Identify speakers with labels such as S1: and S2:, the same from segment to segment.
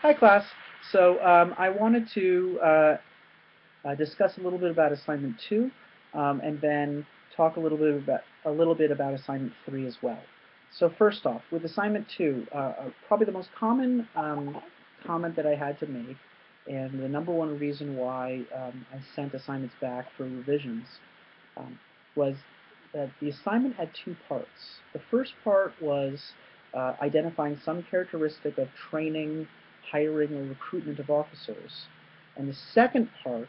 S1: Hi, class. So I wanted to discuss a little bit about assignment two, and then talk a little bit about assignment three as well. So first off, with assignment two, probably the most common comment that I had to make, and the number one reason why I sent assignments back for revisions, um, was that the assignment had two parts. The first part was identifying some characteristic of training, hiring, or recruitment of officers. And the second part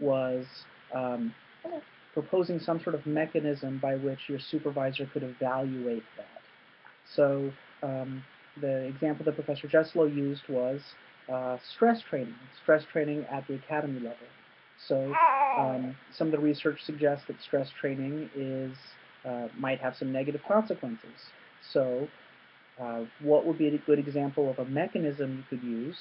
S1: was um, proposing some sort of mechanism by which your supervisor could evaluate that. So the example that Professor Jeslow used was stress training at the academy level. So some of the research suggests that stress training might have some negative consequences. So what would be a good example of a mechanism you could use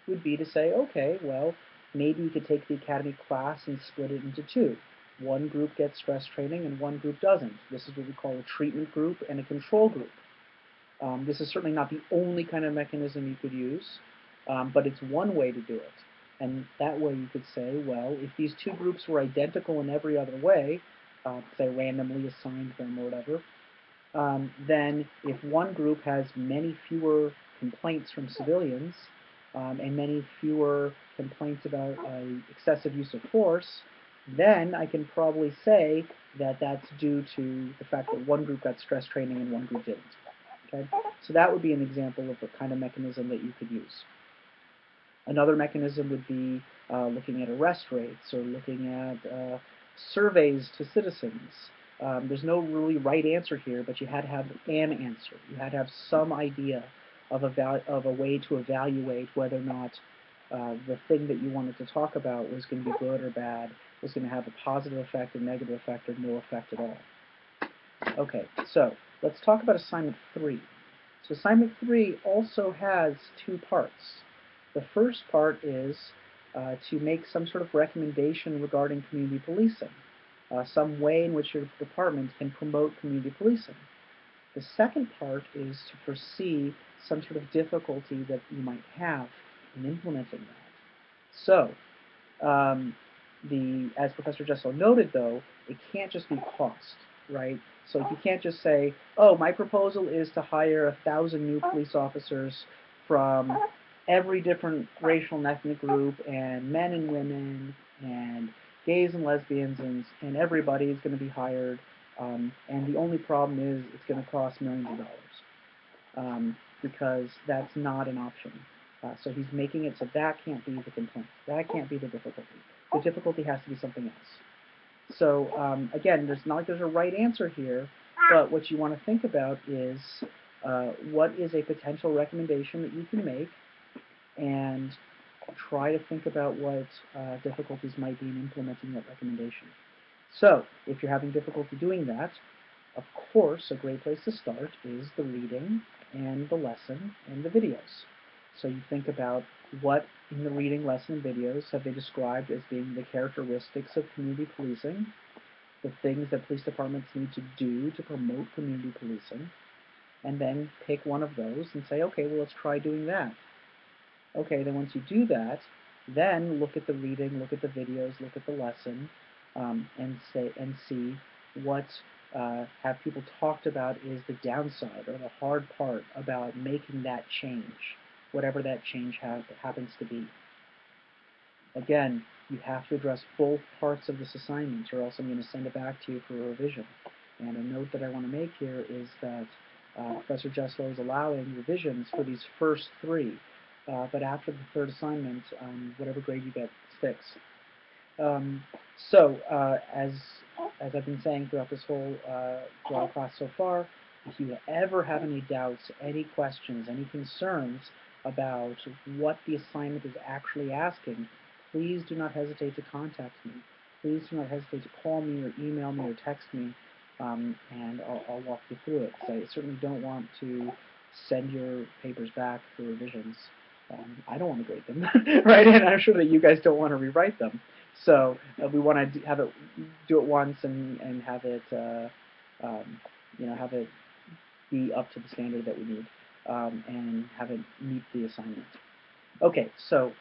S1: would be to say, okay, well, maybe you could take the academy class and split it into two. One group gets stress training and one group doesn't. This is what we call a treatment group and a control group. This is certainly not the only kind of mechanism you could use, but it's one way to do it. And that way you could say, well, if these two groups were identical in every other way, say randomly assigned them or whatever, then if one group has many fewer complaints from civilians and many fewer complaints about excessive use of force, then I can probably say that that's due to the fact that one group got stress training and one group didn't. Okay? So that would be an example of a kind of mechanism that you could use. Another mechanism would be looking at arrest rates or looking at surveys to citizens. There's no really right answer here, but you had to have an answer. You had to have some idea of a way to evaluate whether or not the thing that you wanted to talk about was going to be good or bad, was going to have a positive effect, a negative effect, or no effect at all. Okay, so let's talk about assignment three. So assignment three also has two parts. The first part is to make some sort of recommendation regarding community policing, some way in which your department can promote community policing. The second part is to foresee some sort of difficulty that you might have in implementing that. So, as Professor Jessel noted, though, it can't just be cost, right? So you can't just say, oh, my proposal is to hire 1,000 new police officers from every different racial and ethnic group, and men and women, and gays and lesbians, and everybody is going to be hired, and the only problem is it's going to cost millions of dollars, because that's not an option. So he's making it so that can't be the complaint. That can't be the difficulty. The difficulty has to be something else. So again, there's not like there's a right answer here, but what you want to think about is what is a potential recommendation that you can make, and try to think about what difficulties might be in implementing that recommendation. So if you're having difficulty doing that, of course, a great place to start is the reading and the lesson and the videos. So you think about what in the reading, lesson, and videos have they described as being the characteristics of community policing, the things that police departments need to do to promote community policing, and then pick one of those and say, okay, well, let's try doing that. Okay, then once you do that, then look at the reading, look at the videos, look at the lesson, and see what have people talked about is the downside or the hard part about making that change, whatever that change happens to be. Again, you have to address both parts of this assignment, or else I'm going to send it back to you for a revision. And a note that I want to make here is that Professor Jeslow is allowing revisions for these first three, but after the third assignment, whatever grade you get sticks. As I've been saying throughout this whole class so far, if you ever have any doubts, any questions, any concerns about what the assignment is actually asking, please do not hesitate to contact me. Please do not hesitate to call me or email me or text me, and I'll walk you through it. So I certainly don't want to send your papers back for revisions. I don't want to grade them, right? And I'm sure that you guys don't want to rewrite them. So we want to have it, do it once, and have it, have it be up to the standard that we need, and have it meet the assignment. Okay, so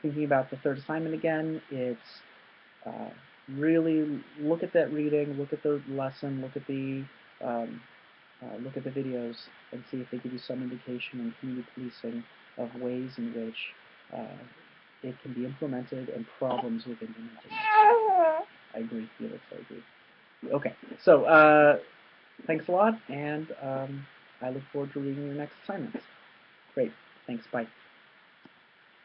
S1: thinking about the third assignment again, it's uh, really look at that reading, look at the lesson, um, look at the videos, and see if they give you some indication in community policing of ways in which uh, it can be implemented and problems with implementing it. I agree, Felix, I agree. Okay, so thanks a lot, and I look forward to reading your next assignments. Great, thanks, bye.